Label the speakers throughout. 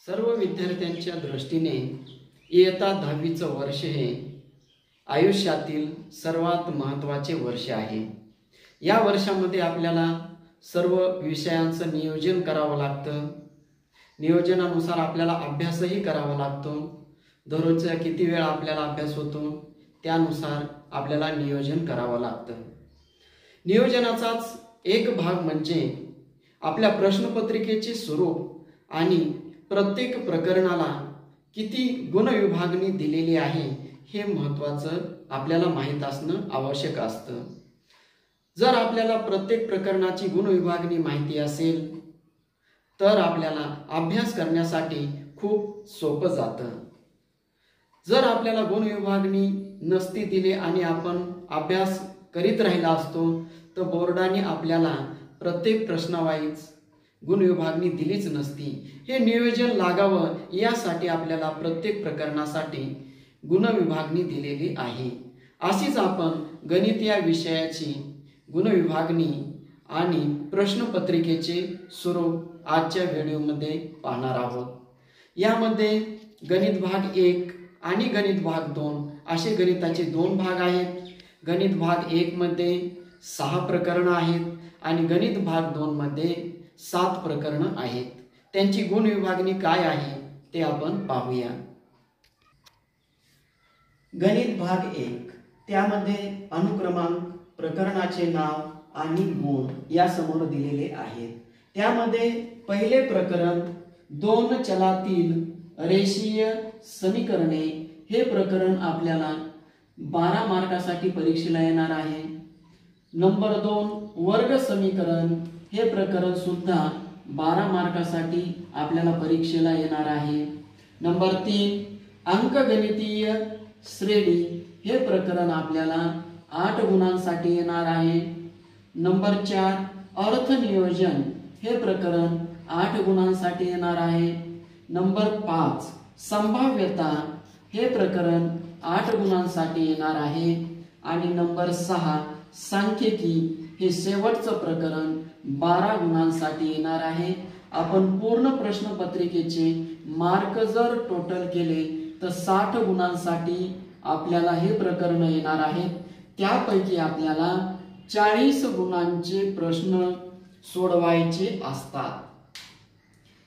Speaker 1: सर्व विद्यार्थ्यांच्या दृष्टीने इयत्ता 10वीचं वर्ष हे आयुष्यातील सर्वात महत्त्वाचे वर्ष आहे। या वर्षामध्ये आपल्याला सर्व विषयांचं नियोजन करावं लागतं। नियोजनानुसार आपल्याला अभ्यासही करावा लागतो। दररोजचा किती वेळ आपल्याला अभ्यास होतो त्यानुसार आपल्याला नियोजन करावं लागतं। नियोजनाचाच एक भाग म्हणजे आपल्या प्रश्नपत्रिकेचे स्वरूप आणि प्रत्येक प्रकरणाला किती गुण विभागणी दिलेली आहे हे महत्त्वाचं आपल्याला माहित असणं आवश्यक असतं। जर आपल्याला प्रत्येक प्रकरणाची गुण विभागणी माहिती असेल तर आपल्याला अभ्यास करण्यासाठी खूप सोपं जातं। जर आपल्याला गुण विभागणी नसती दिली आणि आपण अभ्यास करीत राहिला असतो तर बोर्डाने आपल्याला प्रत्येक प्रश्नावाईज गुण विभागणी दिलीच नसती। हे नियोजन लागावं यासाठी आपल्याला प्रत्येक प्रकरणासाठी गुण विभागणी दिलेली आहे। अशीच आपण गणित या विषयाची गुण विभागणी आणि प्रश्नपत्रिकेचे स्वरूप आजच्या व्हिडिओमध्ये पाहणार आहोत। यामध्ये गणित भाग 1 आणि गणित भाग 2 असे गणिताचे 2 भाग आहेत। गणित भाग 1 मध्ये 6 प्रकरणं आहेत आणि गणित भाग 2 मध्ये 7 प्रकरणं आहेत। त्यांची गुण विभागणी काय आहे ते आपण पाहूया। गणित भाग 1 त्यामध्ये अनुक्रमांक, प्रकरणाचे नाव आणि गुण या समोर दिलेले आहेत। त्यामध्ये पहिले प्रकरण 2 चलातील रेषीय समीकरणे हे प्रकरण आपल्याला 12 मार्कासाठी परीक्षेला येणार आहे। नंबर 2 वर्ग समीकरण हे प्रकरण सुद्धा 12 मार्कासाठी आपल्याला परीक्षेला येणार आहे। नंबर 3 अंकगणितीय श्रेणी हे प्रकरण आपल्याला 8 गुणांसाठी येणार आहे। नंबर 4 अर्थनियोजन हे प्रकरण 8 गुणांसाठी येणार आहे। नंबर 5 संभाव्यता हे प्रकरण 8 गुणांसाठी येणार आहे आणि नंबर 6 सांख्यिकी हे शेवटचं प्रकरण 12 गुणांसाठी येणार आहे। आपण पूर्ण प्रश्नपत्रिकेचे मार्क जर टोटल केले तर 60 गुणांसाठी आपल्याला हे प्रकरण येणार आहे। त्यापैकी आपल्याला 40 गुणांचे प्रश्न सोडवायचे असतात।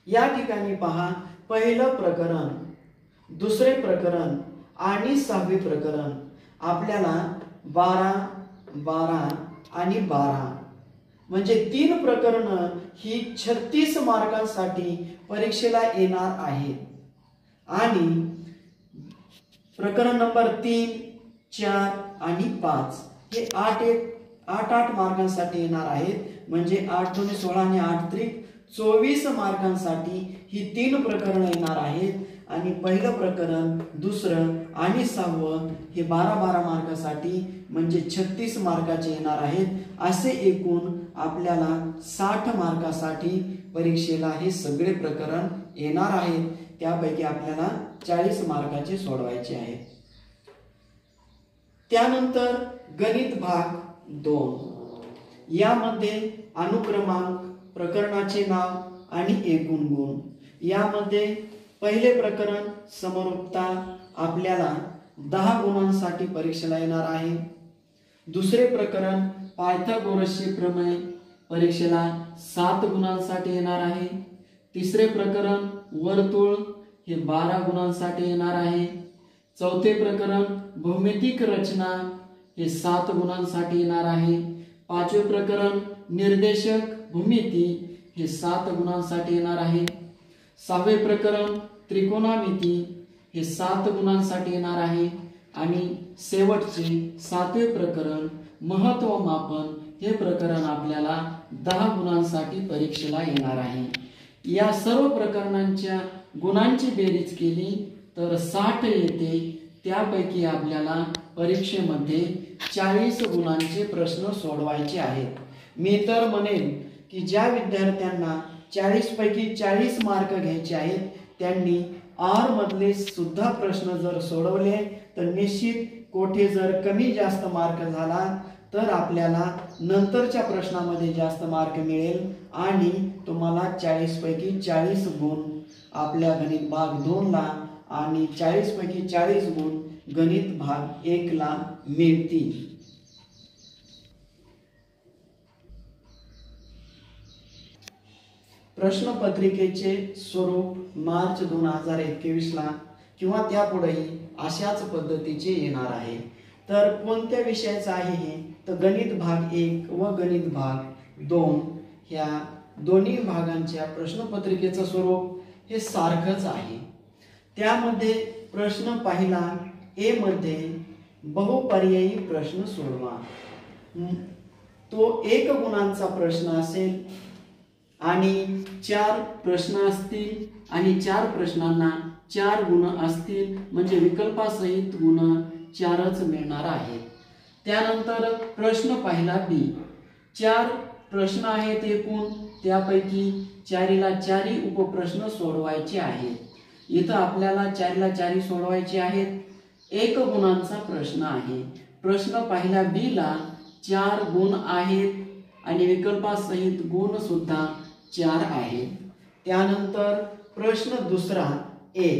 Speaker 1: या ठिकाणी पहा, पहिलं प्रकरण, दुसरे प्रकरण आणि 6वे प्रकरण आपल्याला 12, 12 आणि 12 म्हणजे 3 प्रकरण ही 36 मार्कांसाठी परीक्षेला येणार आहेत। आणि प्रकरण नंबर 3, 4 आणि 5 हे 8 मार्कांसाठी येणार आहेत। म्हणजे 8 दूने 16 आणि 8 त्रिक 24 मार्कांसाठी ही 3 प्रकरण येणार आहेत। आणि पहिलं प्रकरण, दुसरं आणि 6वं हे 12 मार्कासाठी म्हणजे 36 मार्काचे येणार आहेत। असे एकूण आपल्याला 60 मार्कासाठी परीक्षेला हे सगळे प्रकरण येणार आहेत। त्यापैकी आपल्याला 40 मार्काचे सोडवायचे आहेत। त्यानंतर गणित भाग 2 यामध्ये अनुक्रमांक, प्रकरणाचे नाव आणि एकूण गुण। यामध्ये पहिले प्रकरण समरूपता आपल्याला 10 गुणांसाठी परीक्षेला येणार आहे। दुसरे प्रकरण पायथागोरसचे प्रमेय परीक्षेला 7 गुणांसाठी येणार आहे। तिसरे प्रकरण वर्तुळ हे 12 गुणांसाठी येणार आहे। चौथे प्रकरण भौमितिक रचना हे 7 गुणांसाठी येणार आहे। पाचवे प्रकरण निर्देशक भूमिती हे 7 गुणांसाठी येणार आहे। 6वे प्रकरण त्रिकोणमिती हे 7 गुणांसाठी येणार आहे। आणि शेवटचे 7वे प्रकरण महत्त्वमापन हे प्रकरण आपल्याला 10 गुणांसाठी परीक्षेला येणार आहे। या सर्व प्रकरणांच्या गुणांची बेरीज केली तर 60 येते। त्यापैकी आपल्याला परीक्षेमध्ये 40 गुणांचे प्रश्न सोडवायचे आहेत। मी तर म्हणेन की ज्या विद्यार्थ्यांना 40 पैकी 40 मार्क घ्यायचे आहेत त्यांनी आर मधले सुद्धा प्रश्न जर सोडवले तर निश्चित कोठे जर कमी जास्त मार्क झाला तर आपल्याला नंतरच्या प्रश्नामध्ये जास्त मार्क मिळेल आणि तुम्हाला 40 पैकी 40 गुण आपल्या गणित भाग 2 ला आणि 40 पैकी 40 गुण गणित भाग 1 ला मिळतील। प्रश्नपत्रिकेचे स्वरूप मार्च 2021 ला किंवा त्यापुढेही अशाच पद्धतीचे येणार आहे। तर कोणत्या विषयाचं आहे हे, तर गणित भाग 1 व गणित भाग 2 ह्या दोन्ही भागांच्या प्रश्नपत्रिकेचं स्वरूप हे सारखंच आहे। त्यामध्ये प्रश्न पहिला ए मध्ये बहुपर्यायी प्रश्न सोडवा, तो 1 गुणांचा प्रश्न असेल आणि 4 प्रश्न असतील आणि 4 प्रश्नांना 4 गुण असतील, म्हणजे विकल्पासहित गुण 4च मिळणार आहेत। त्यानंतर प्रश्न पहिला बी 4 प्रश्न आहेत एकूण, त्यापैकी 4ला 4 उपप्रश्न सोडवायचे आहेत। इथं आपल्याला 4ला 4 सोडवायचे आहेत। 1 गुणांचा प्रश्न आहे। प्रश्न पहिला बी ला 4 गुण आहेत आणि विकल्पासहित गुण सुद्धा 4 आहेत। त्यानंतर प्रश्न दुसरा ए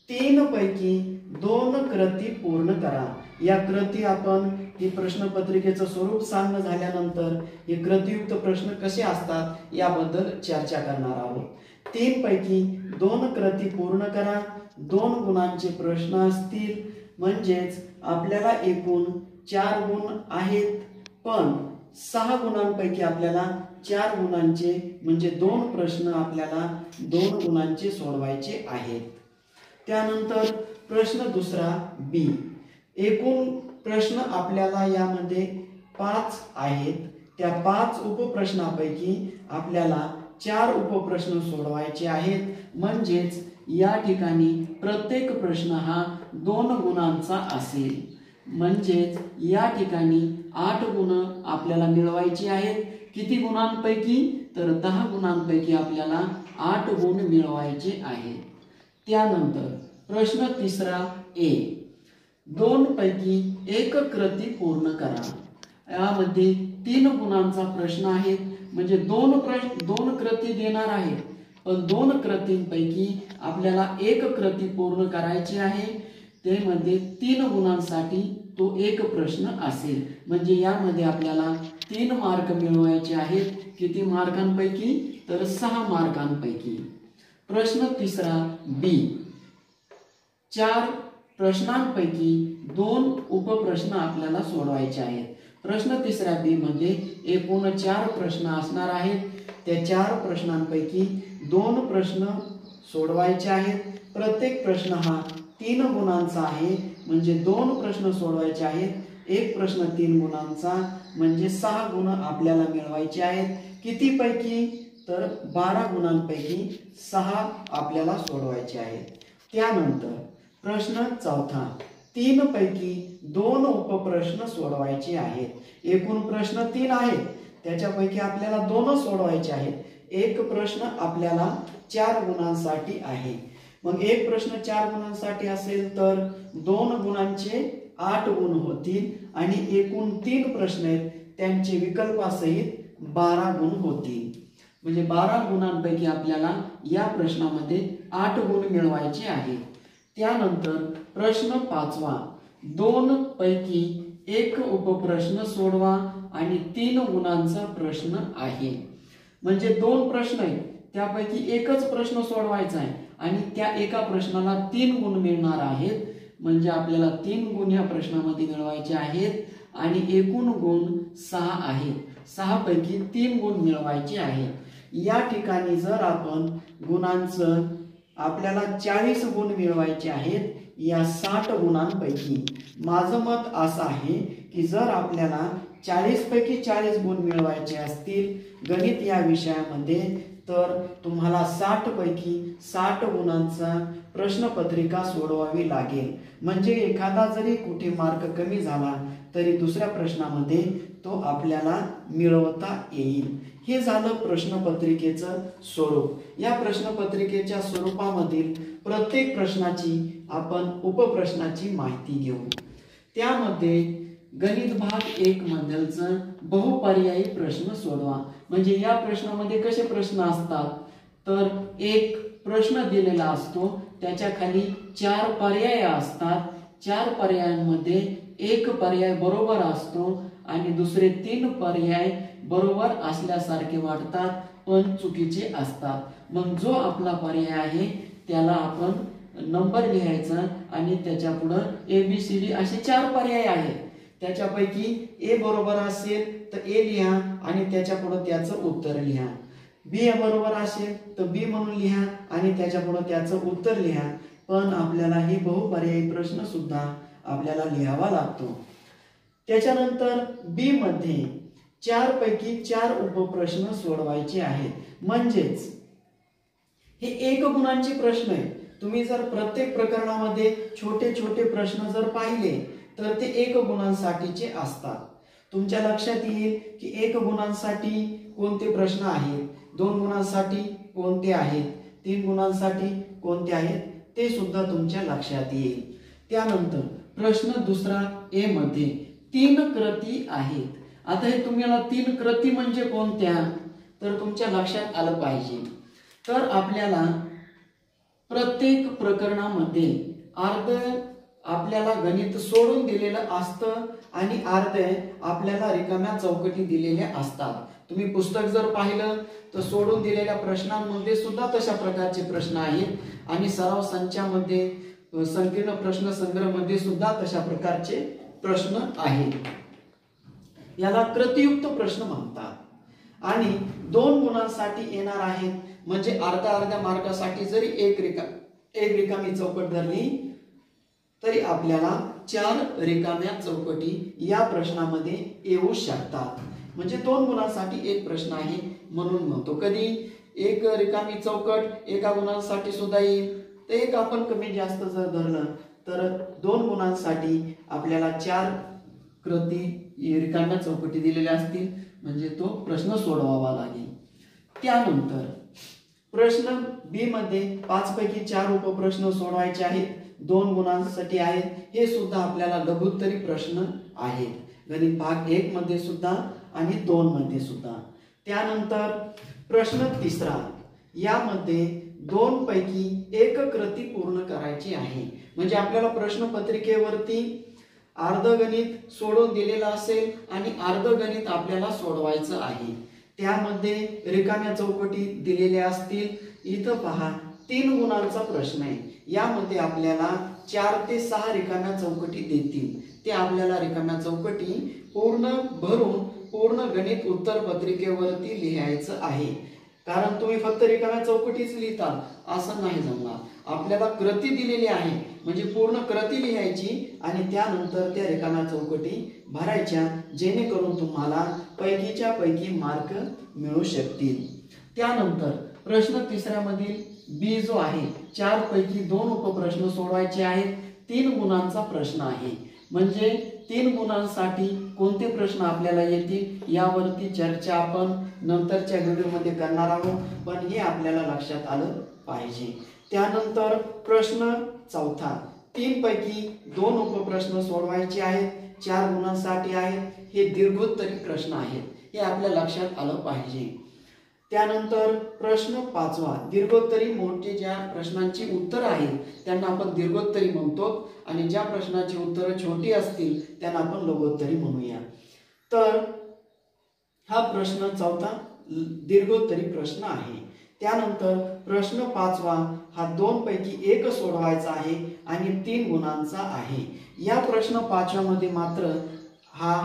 Speaker 1: 3 पैकी 2 कृती पूर्ण करा। या कृती आपण ही प्रश्नपत्रिकेचं स्वरूप सांगणं झाल्यानंतर हे कृतीयुक्त प्रश्न कसे असतात याबद्दल चर्चा करणार आहोत। 3 पैकी 2 कृती पूर्ण करा, 2 गुणांचे प्रश्न असतील, म्हणजेच आपल्याला एकूण 4 गुण आहेत, पण 6 गुणांपैकी आपल्याला 4 गुणांचे म्हणजे 2 प्रश्न आपल्याला 2 गुणांचे सोडवायचे आहेत। त्यानंतर प्रश्न दुसरा बी एकूण प्रश्न आपल्याला यामध्ये 5 आहेत। त्या 5 उपप्रश्नापैकी आपल्याला 4 उपप्रश्न सोडवायचे आहेत, म्हणजेच या ठिकाणी प्रत्येक प्रश्न हा 2 गुणांचा असेल, म्हणजेच या ठिकाणी 8 गुण आपल्याला मिळवायची आहेत। किती गुणांपैकी, तर 10 गुणांपैकी आपल्याला 8 गुण मिळवायचे आहेत। त्यानंतर प्रश्न तिसरा ए 2 पैकी 1 कृती पूर्ण करा। यामध्ये 3 गुणांचा प्रश्न आहे, म्हणजे 2 कृती देणार आहेत, पण 2 कृतींपैकी आपल्याला 1 कृती पूर्ण करायची आहे। त्यामध्ये 3 गुणांसाठी तो 1 प्रश्न असेल, म्हणजे यामध्ये आपल्याला 3 मार्क मिळवायचे आहेत। किती मार्कांपैकी, तर 6 मार्कांपैकी। प्रश्न तिसरा बी 4 प्रश्नांपैकी 2 उपप्रश्न आपल्याला सोडवायचे आहेत। प्रश्न तिसऱ्या बी मध्ये एकूण 4 प्रश्न असणार आहेत। त्या 4 प्रश्नांपैकी 2 प्रश्न सोडवायचे आहेत। प्रत्येक प्रश्न हा 3 गुणांचा आहे, म्हणजे 2 प्रश्न सोडवायचे आहेत। एक प्रश्न 3 गुणांचा, म्हणजे 6 गुण आपल्याला मिळवायचे आहेत। किती पैकी, तर 12 गुणांपैकी 6 आपल्याला सोडवायचे आहेत। त्यानंतर प्रश्न चौथा 3 पैकी 2 उपप्रश्न सोडवायचे आहेत। एकूण प्रश्न 3 आहेत, त्याच्यापैकी आपल्याला 2 सोडवायचे आहेत। एक प्रश्न आपल्याला 4 गुणांसाठी आहे। मग एक प्रश्न 4 गुणांसाठी असेल तर 2 गुणांचे 8 गुण होतील आणि एकूण 3 प्रश्न आहेत, त्यांचे विकल्पासहित 12 गुण होतील, म्हणजे 12 गुणांपैकी आपल्याला या प्रश्नामध्ये 8 गुण मिळवायचे आहेत। त्यानंतर प्रश्न 5वा 2 पैकी 1 उपप्रश्न सोडवा आणि 3 गुणांचा प्रश्न आहे, म्हणजे 2 प्रश्न आहेत, त्यापैकी एकच प्रश्न सोडवायचा आहे आणि त्या एका प्रश्नाला 3 गुण मिळणार आहेत, म्हणजे आपल्याला 3 गुण या प्रश्नामध्ये मिळवायचे आहेत आणि एकूण गुण 6 आहेत। 6 पैकी 3 गुण मिळवायचे आहेत। या ठिकाणी जर आपण गुणांचं आपल्याला 40 गुण मिळवायचे आहेत या 60 गुणांपैकी, माझं मत असं आहे की जर आपल्याला 40 पैकी 40 गुण मिळवायचे असतील गणित या विषयामध्ये, तर तुम्हाला 60 पैकी 60 गुणांचा प्रश्नपत्रिका सोडवावी लागेल। म्हणजे एखादा जरी कुठे मार्क कमी झाला तरी दुसऱ्या प्रश्नामध्ये तो आपल्याला मिळवता येईल। हे झालं प्रश्नपत्रिकेचं स्वरूप। या प्रश्नपत्रिकेच्या स्वरूपामधील प्रत्येक प्रश्नाची आपण उपप्रश्नाची माहिती घेऊ। त्यामध्ये गणित भाग 1 मधलचं बहुपर्यायी प्रश्न सोडवा। म्हणजे या प्रश्नामध्ये कसे प्रश्न असतात, तर 1 प्रश्न दिलेला असतो, त्याच्या खाली 4 पर्याय असतात. 4 पर्यायांमध्ये एक पर्याय बरोबर असतो आणि दुसरे 3 पर्याय बरोबर असल्यासारखे वाटतात पण चुकीचे असतात. मग जो आपला पर्याय आहे त्याला आपण नंबर लिहायचा आणि त्याच्या पुढे ABCD असे 4 पर्याय आहेत. त्याच्यापैकी ए बरोबर असेल तर ए लिहा आणि त्याच्या पुढे त्याचं उत्तर लिहा. बी बरोबर असेल तर बी म्हणून लिहा आणि त्याच्या पुढे त्याचं उत्तर लिहा. पण आपल्याला ही बहुपर्यायी प्रश्न सुद्धा आपल्याला लिहावा लागतो. त्याच्यानंतर बी मध्ये 4 पैकी 4 उपप्रश्न सोडवायचे आहेत. म्हणजेच हे 1 गुणांचे प्रश्न आहेत. तुम्ही जर प्रत्येक प्रकरणामध्ये छोटे छोटे प्रश्न जर पाहिले तर ते 1 गुणांसाठीचे असतात. तुमच्या लक्षात येईल की 1 गुणांसाठी कोणते प्रश्न आहेत, 2 गुणांसाठी कोणते आहेत, 3 गुणांसाठी कोणते आहेत ते सुद्धा तुमच्या लक्षात येईल. त्यानंतर प्रश्न दुसरा ए मध्ये 3 कृती आहेत. आता हे तुम्हाला 3 कृती म्हणजे कोणत्या तर तुमच्या लक्षात आलं पाहिजे. तर आपल्याला प्रत्येक प्रकरणामध्ये अर्ध आपल्याला गणित सोडून दिलेलं असतं आणि अर्ध आपल्याला रिकाम्या चौकटी दिलेल्या असतात. तुम्ही पुस्तक जर पाहिलं तर सोडून दिलेल्या प्रश्नांमध्ये सुद्धा तशा प्रकारचे प्रश्न आहेत आणि सराव संचामध्ये संकीर्ण प्रश्न संग्रह मध्ये सुद्धा तशा प्रकारचे प्रश्न आहेत. याला कृतीयुक्त प्रश्न म्हणतात. आणि 2 गुणांसाठी येणार आहेत. म्हणजे अर्ध्या मार्कासाठी जरी एक रिकामी चौकट धरली तरी आपल्याला 4 रिकाम्या चौकटी या प्रश्नामध्ये येऊ शकतात. म्हणजे 2 गुणांसाठी एक प्रश्न आहे म्हणून म्हणतो. कधी एक रिकामी चौकट 1 गुणांसाठी सुद्धा येईल. तर एक आपण कमी जास्त जर धरलं तर 2 गुणांसाठी आपल्याला 4 कृती रिकाम्या चौकटी दिलेल्या असतील म्हणजे तो प्रश्न सोडवावा लागेल. त्यानंतर प्रश्न बी मध्ये 5 पैकी 4 उपप्रश्न सोडवायचे आहेत. 2 गुणांसाठी आहेत. हे सुद्धा आपल्याला लघुत्तरी प्रश्न आहेत. गणित भाग 1 मध्ये सुद्धा आणि 2 मध्ये सुद्धा. त्यानंतर प्रश्न तिसरा यामध्ये 2 पैकी 1 कृती पूर्ण करायची आहे. म्हणजे आपल्याला प्रश्नपत्रिकेवरती अर्ध गणित सोडून दिलेलं असेल आणि अर्ध गणित आपल्याला सोडवायचं आहे. त्यामध्ये रिकाम्या चौकटी दिलेल्या असतील. इथं पहा 3 गुणांचा प्रश्न आहे. यामध्ये आपल्याला 4 ते 6 रिकाम्या चौकटी देतील. ते आपल्याला रिकाम्या चौकटी पूर्ण भरून पूर्ण गणित उत्तर पत्रिकेवरती लिहायचं आहे. कारण तुम्ही फक्त रिकाम्या चौकटीच लिहिता असं नाही जमणार. आपल्याला कृती दिलेली आहे म्हणजे पूर्ण कृती लिहायची आणि त्यानंतर त्या रिकाम्या चौकटी भरायच्या जेणेकरून तुम्हाला पैकीच्या पैकी मार्क मिळू शकतील. त्यानंतर प्रश्न तिसऱ्यामधील बी जो आहे 4 पैकी 2 उपप्रश्न सोडवायचे आहेत. 3 गुणांचा प्रश्न आहे. म्हणजे 3 गुणांसाठी कोणते प्रश्न आपल्याला येतील यावरती चर्चा आपण नंतरच्या व्हिडिओमध्ये करणार आहोत. पण हे आपल्याला लक्षात आलं पाहिजे. त्यानंतर प्रश्न चौथा 3 पैकी 2 उपप्रश्न सोडवायचे आहेत. 4 गुणांसाठी आहेत. हे दीर्घोत्तरी प्रश्न आहेत. हे आपल्या लक्षात आलं पाहिजे. त्यानंतर प्रश्न 5वा दीर्घोत्तरी मोठे ज्या प्रश्नांची उत्तर आहेत त्यांना आपण दीर्घोत्तरी म्हणतो आणि ज्या प्रश्नाची उत्तरं छोटी असतील त्यांना आपण लघुत्तरी म्हणूया. तर हा प्रश्न चौथा दीर्घोत्तरी प्रश्न आहे. त्यानंतर प्रश्न 5वा हा 2 पैकी 1 सोडवायचा आहे आणि 3 गुणांचा आहे. या प्रश्न 5व्या मध्ये मात्र हा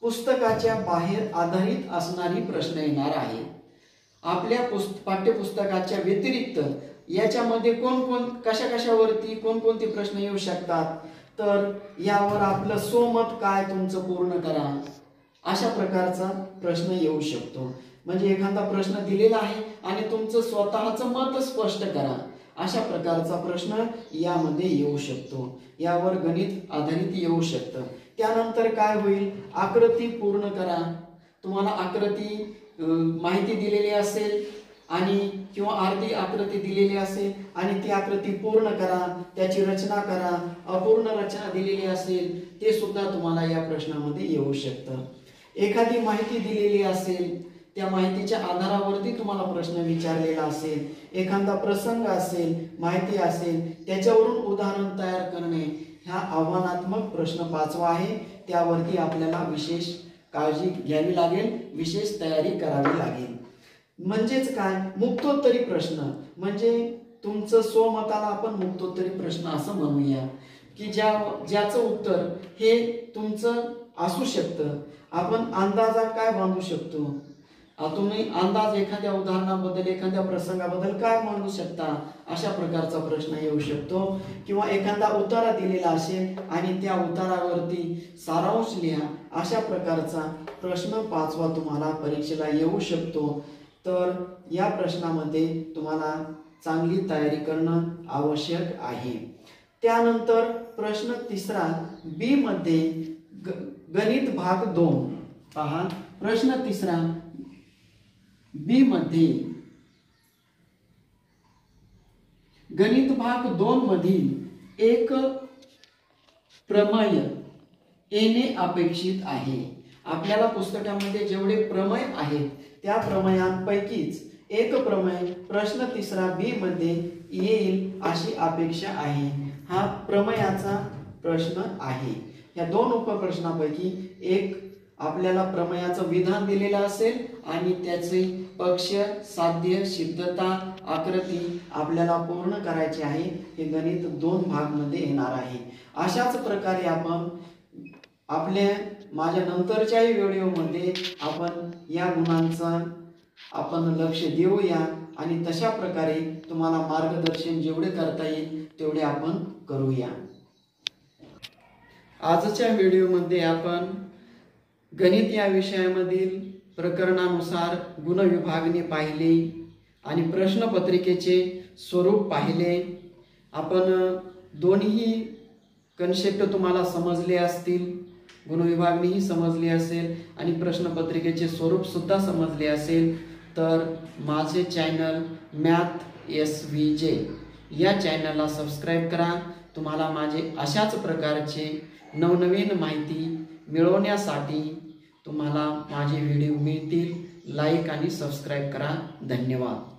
Speaker 1: पुस्तकाच्या बाहेर आधारित असणारी प्रश्न येणार आहे. आपल्या पाठ्यपुस्तकाच्या व्यतिरिक्त याच्यामध्ये कशावरती कोणकोणते प्रश्न येऊ शकतात तर यावर आपलं स्वमत काय तुमचं पूर्ण करा अशा प्रकारचा प्रश्न येऊ शकतो. म्हणजे एखादा प्रश्न दिलेला आहे आणि तुमचं स्वतःचं मत स्पष्ट करा अशा प्रकारचा प्रश्न यामध्ये येऊ शकतो. यावर गणित आधारित येऊ शकतं. त्यानंतर काय होईल आकृती पूर्ण करा. तुम्हाला आकृती माहिती दिलेली असेल आणि किंवा अर्धी आकृती दिलेली असेल आणि ती आकृती पूर्ण करा. त्याची रचना करा. अपूर्ण रचना दिलेली असेल ते सुद्धा तुम्हाला या प्रश्नामध्ये येऊ शकतं. एखादी माहिती दिलेली असेल त्या माहितीच्या आधारावरती तुम्हाला प्रश्न विचारलेला असेल, एखादा प्रसंग असेल, माहिती असेल, त्याच्यावरून उदाहरण तयार करणे हा आव्हानात्मक प्रश्न 5वा आहे. त्यावरती आपल्याला विशेष काळजी घ्यावी लागेल, विशेष तयारी करावी लागेल. म्हणजेच काय, मुक्तोत्तरी प्रश्न म्हणजे तुमचं स्वमताला आपण मुक्तोत्तरी प्रश्न असं म्हणूया की ज्याचं उत्तर हे तुमचं असू शकतं. आपण अंदाजा काय बांधू शकतो, तुम्ही अंदाज एखाद्या उदाहरणाबद्दल, एखाद्या प्रसंगाबद्दल काय मांडू शकता, अशा प्रकारचा प्रश्न येऊ शकतो. किंवा एखादा उतारा दिलेला असेल आणि त्या उतारावरती सारांश लिहा, अशा प्रकारचा प्रश्न 5वा तुम्हाला परीक्षेला येऊ शकतो. तर या प्रश्नामध्ये तुम्हाला चांगली तयारी करणं आवश्यक आहे. त्यानंतर प्रश्न 3रा बी मध्ये गणित भाग 2 पहा. प्रश्न 3रा बी मध्ये गणित भाग 2 मधील एक प्रमेय येणे अपेक्षित आहे. आपल्याला पुस्तकामध्ये जेवढे प्रमेय आहेत त्या प्रमेयांपैकीच एक प्रमेय प्रश्न 3रा बी मध्ये येईल अशी अपेक्षा आहे. हा प्रमेयाचा प्रश्न आहे. या 2 उपप्रश्नापैकी एक आपल्याला प्रमेयाचं विधान दिलेलं असेल आणि त्याचे पक्ष, साध्य, सिद्धता, आकृती आपल्याला पूर्ण करायची आहे. हे गणित 2 भाग मध्ये येणार आहे. अशाच प्रकारे आपण माझ्या नंतरच्याही व्हिडिओमध्ये आपण या गुणांचा आपण लक्ष देऊया आणि तशा प्रकारे तुम्हाला मार्गदर्शन जेवढे करता येईल तेवढे आपण करूया. आजच्या व्हिडिओमध्ये आपण गणित या विषयामधील प्रकरणानुसार गुणविभागणी पाहिली आणि प्रश्नपत्रिकेचे स्वरूप पाहिले. आपण दोन्ही कन्सेप्ट तुम्हाला समजले असतील, गुणविभागणीही समजली असेल आणि प्रश्नपत्रिकेचे स्वरूप सुद्धा समजले असेल. तर माझे चॅनल मॅथ SVJ या चॅनलला सबस्क्राईब करा. तुम्हाला माझे अशाच प्रकारचे नवनवीन माहिती मिळवण्यासाठी तुम्हाला माझे व्हिडिओ मिळतील. लाईक आणि सबस्क्राईब करा. धन्यवाद.